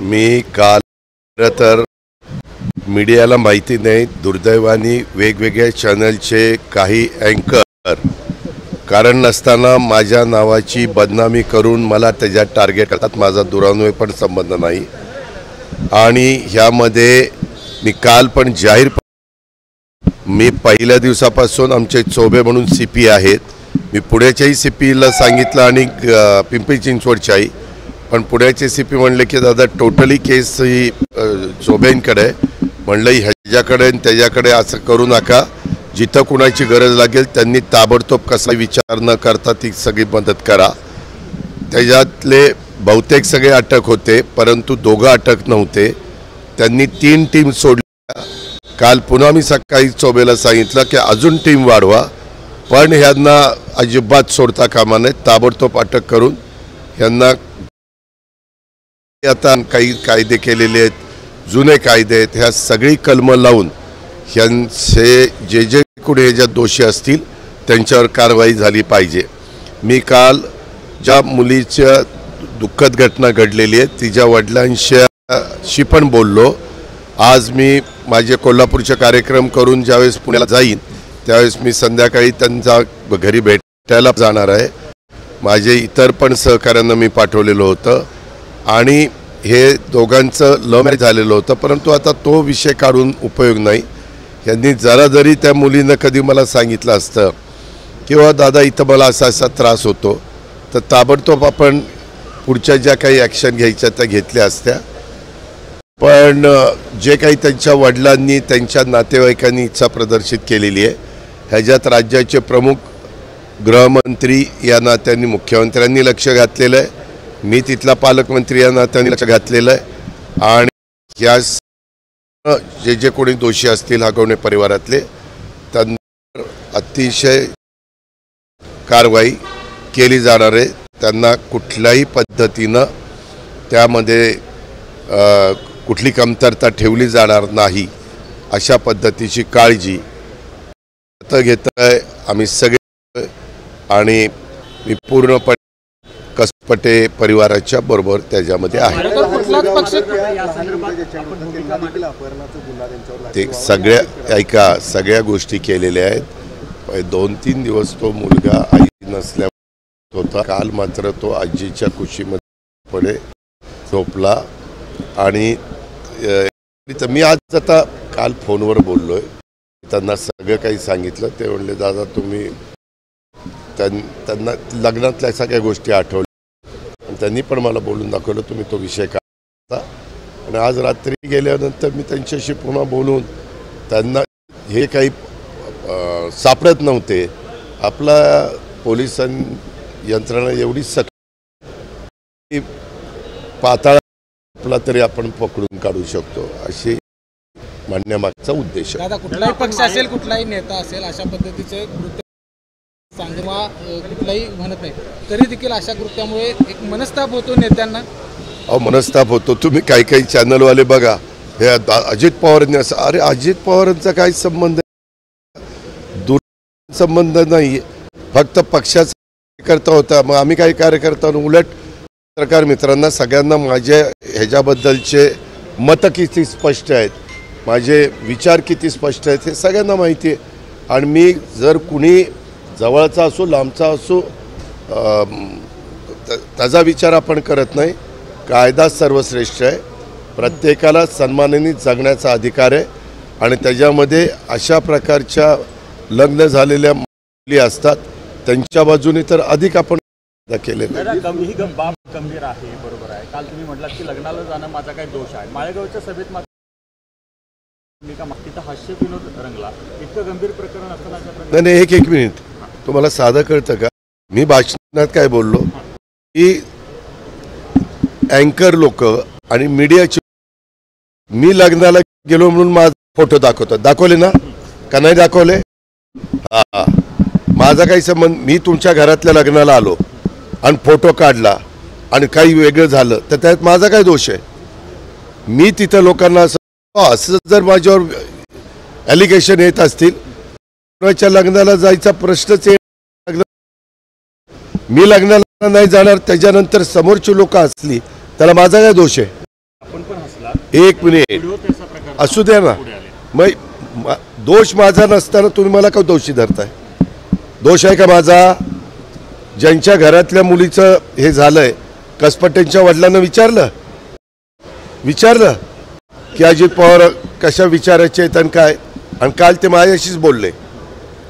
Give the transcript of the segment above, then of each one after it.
मी काल तर मीडियाला माहिती नाही, दुर्दैवाने वेगवेगळ्या चॅनलचे काही अँकर कारण नसताना माझ्या नावाची बदनामी करून मला त्याच्यात टार्गेट करतात। माझा दुरान्वय पण संबंध नाही आणि ह्यामध्ये मी काल पण जाहीर मी पहिल्या दिवसापासून आमचे चोबे म्हणून सीपी आहेत, मी पुण्याच्याही सीपीला सांगितलं आणि पिंपरी चिंचवडच्याही, पण पुण्याचे सीपी म्हणले की दादा टोटली केस ही चोबेंकडे, म्हणलं ह्याच्याकडे त्याच्याकडे असं करू नका, जिथं कुणाची गरज लागेल त्यांनी ताबडतोब कसा विचार न करता ती सगळी मदत करा। त्याच्यातले बहुतेक सगळे अटक होते परंतु दोघं अटक नव्हते, त्यांनी 3 टीम सोडल्या। काल पुन्हा मी सकाळी चोबेला सांगितलं की अजून टीम वाढवा, पण ह्यांना अजिबात सोडता कामा नये, ताबडतोब अटक करून ह्यांना आता काही कायदे केलेले आहेत, जुने कायदे आहेत, ह्या सगळी कलमं लावून ह्यांचे जे कोणी ह्याच्यात दोषी असतील त्यांच्यावर कारवाई झाली पाहिजे। मी काल ज्या मुलीच्या दुःखद घटना घडलेली आहे तिच्या वडिलांशी पण बोललो। आज मी माझे कोल्हापूरचे कार्यक्रम करून ज्यावेळेस पुण्याला जाईन त्यावेळेस मी संध्याकाळी त्यांच्या घरी भेटायला जाणार आहे। माझे इतर पण सहकाऱ्यांना मी पाठवलेलं होतं आणि हे दोघांचं लव्ह मॅरेज झालेलं होतं, परंतु आता तो विषय काढून उपयोग नाही। यांनी जरा जरी त्या मुलीनं कधी मला सांगितलं असतं किंवा दादा इथं मला असा असा त्रास होतो तर ताबडतोब आपण पुढच्या ज्या काही ॲक्शन घ्यायच्या त्या घेतल्या असत्या, पण जे काही त्यांच्या वडिलांनी त्यांच्या नातेवाईकांनी इच्छा प्रदर्शित केलेली आहे ह्याच्यात राज्याचे प्रमुख गृहमंत्री या नात्याने मुख्यमंत्र्यांनी लक्ष घातलेलं आहे, मी तिथला पालकमंत्री या नात्याने लक्ष घातलेलं आहे आणि या जे कोणी दोषी असतील हगवणे परिवारातले त्यांना अतिशय कारवाई केली जाणार आहे। त्यांना कुठल्याही पद्धतीनं त्यामध्ये कुठली कमतरता ठेवली जाणार नाही अशा पद्धतीची काळजी घेत आहे आम्ही सगळे आणि मी पूर्णपणे कसपटे परिवाराच्या बरोबर त्याच्यामध्ये आहे। ते सगळ्या गोष्टी केलेल्या आहेत। 2-3 दिवस तो मुलगा आई नसल्या होता, काल मात्र तो आजीच्या कुशीमध्ये झोपला आणि मी आज आता काल फोनवर बोललोय, त्यांना सगळं काही सांगितलं। ते म्हणले दादा तुम्ही त्यांना लग्नातल्या सगळ्या गोष्टी आठवल्या आणि त्यांनी पण मला बोलून दाखवलं तुम्ही तो विषय काढता आणि आज रात्री गेल्यानंतर मी त्यांच्याशी पुन्हा बोलून त्यांना हे काही सापडत नव्हते, आपला पोलिसां यंत्रणा एवढी सक्ती पाताळ आपला तरी आपण पकडून काढू शकतो अशी म्हणण्यामागचा उद्देश आहे। कुठलाही पक्ष असेल कुठलाही नेता असेल अशा पद्धतीचे कृत्य सांगवा कुठलाही म्हणत नाही तरी देखील अशा कृत्यामुळे एक मनस्ताप होतो नेत्यांना। मनस्ताप होतो। तुम्ही काही चॅनलवाले बघा, हे अजित पवारांनी असं, अरे अजित पवारांचा काही संबंध संबंध नाही, फक्त पक्षाचा कार्यकर्ता होता। मग आम्ही काही कार्यकर्ता उलट पत्रकार मित्रांना सगळ्यांना माझ्या ह्याच्याबद्दलचे मत किती स्पष्ट आहेत, माझे विचार किती स्पष्ट आहेत हे सगळ्यांना माहिती आहे आणि मी जर कुणी जवळचा असो लांबचा असो त्याचा विचार आपण करत नाही। कायदा सर्वश्रेष्ठ आहे, प्रत्येकाला सन्मानाने जगण्याचा अधिकार आहे आणि त्याच्यामध्ये अशा प्रकारच्या लग्न झालेल्या मुली असतात त्यांच्या बाजूने तर अधिक आपण केले। ही बाब गंभीर आहे, बरोबर आहे। काल तुम्ही म्हटलात की लग्नाला जाणं माझा काही दोष आहे, माळेगावच्या सभेत मात्र हास्य विनोद रंगला, इतकं गंभीर प्रकरण असताना नाही एक मिनिट, तुम्हाला साधं कळतं का मी भाषणात काय बोललो की अँकर लोक आणि मीडियाचे मी लग्नाला गेलो म्हणून माझा फोटो दाखवले ना का नाही दाखवले? हा, माझा काही संबंध, मी तुमच्या घरातल्या लग्नाला आलो आणि फोटो काढला आणि काही वेगळं झालं तर त्यात माझा काय दोष आहे? मी तिथं लोकांना असं जर माझ्यावर ॲलिगेशन येत असतील कोणाच्या लग्नाला जायचा प्रश्नच येत, मी लग्नाला नाही जाणार, त्याच्यानंतर समोरची लोक असली त्याला माझा काय दोष आहे? आपण पण हसला, एक मिनिट व्हिडिओ त्याचा प्रकार असू द्या ना. पुढे आले. दोष माझा नसताना तुम्ही मला का दोषी धरताय? दोष आहे का माझा? ज्यांच्या घरातल्या मुलीचं हे झालंय, कसपटेंच्या वडिलांना विचारलं की अजित पवार कशा विचारायचे आहेत आणि काय, आणि काल ते माझ्याशीच बोलले.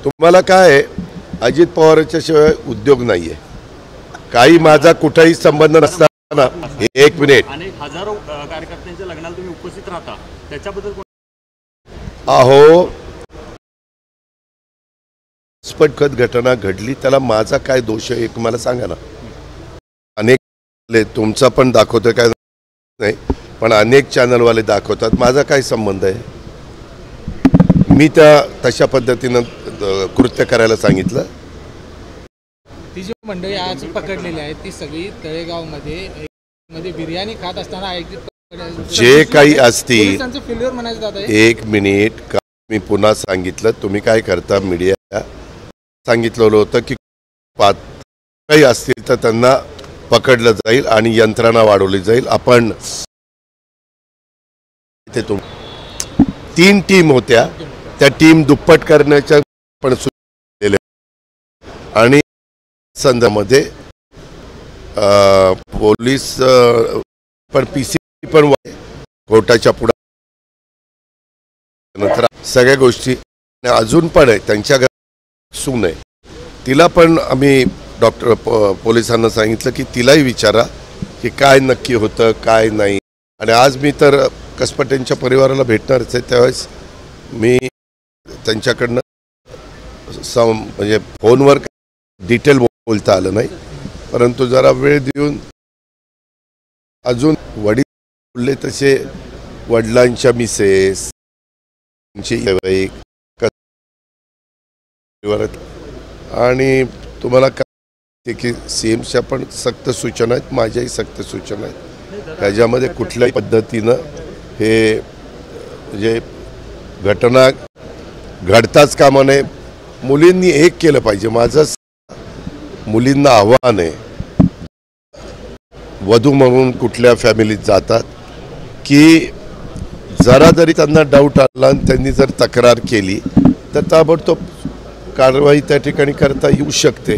तुम्हाला काय आहे, अजित पवारांच्या शिवाय उद्योग नाहीये, काही माझा कुठेही संबंध नसताना. एक मिनिट, आणि हजारो कार्यकर्त्यांच्या लग्नाला तुम्ही उपस्थित राहता, त्याच्याबद्दल अहो स्फटखत घटना घडली, त्याला माझा काय दोष आहे एक मला सांगा ना. अनेक तुमचा पण दाखवतोय काय नाही, पण अनेक चॅनलवाले दाखवतात, माझा काय संबंध आहे? मी त्या तशा पद्धतीनं कृत्य करायला सांगितलं. ती जी मंडळी आज पकडलेली आहे ती सगळी तळेगावमध्ये बिर्याणी खात असताना जे काही असतील, पोलिसांचं फेल्युअर म्हणायचं दादा. एक मिनिट, मी पुन्हा सांगितलं, तुम्ही काय करता मीडिया, सांगितलेलं होतं की काही असतील तर त्यांना पकडलं जाईल आणि यंत्रणा वाढवली जाईल. आपण ते 3 टीम होत्या, त्या टीम दुप्पट करण्याच्या पण आणि संदर्भामध्ये पोलीस पण PC पण कोर्टाच्या पुढे नंतर सगळ्या गोष्टी अजून पण आहे. त्यांच्या घरात सून आहे, तिला पण आम्ही पोलिसांना सांगितलं की तिलाही विचारा की काय नक्की होतं काय नाही. आणि आज मी तर कसपटेंच्या परिवाराला भेटणारच आहे, त्यावेळेस मी त्यांच्याकडनं म्हणजे फोनवर डिटेल बोलता आलं नाही, परंतु जरा वेळ देऊन अजून वडील बोलले तसे वडिलांच्या मिसेस आणि तुम्हाला काय की CMच्या पण सक्त सूचना आहेत, माझ्याही सक्त सूचना आहेत. त्याच्यामध्ये कुठल्याही पद्धतीनं हे म्हणजे घटना घडताच कामा नये. मुलींनी एक केलं पाहिजे. माझं मुलींना आव्हान आहे, वधू म्हणून कुठल्या फॅमिलीत जातात की जरा जरी त्यांना डाऊट आला आणि त्यांनी जर तक्रार केली तर ताबडतोब कारवाई त्या ठिकाणी करता येऊ शकते.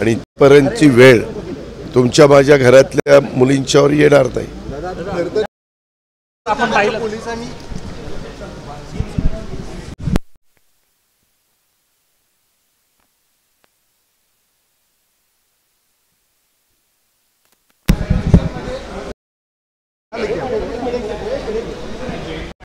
आणि पर्यंतची वेळ तुमच्या माझ्या घरातल्या मुलींच्यावर येणार नाही. आपण पाहिलं पोलिसांनी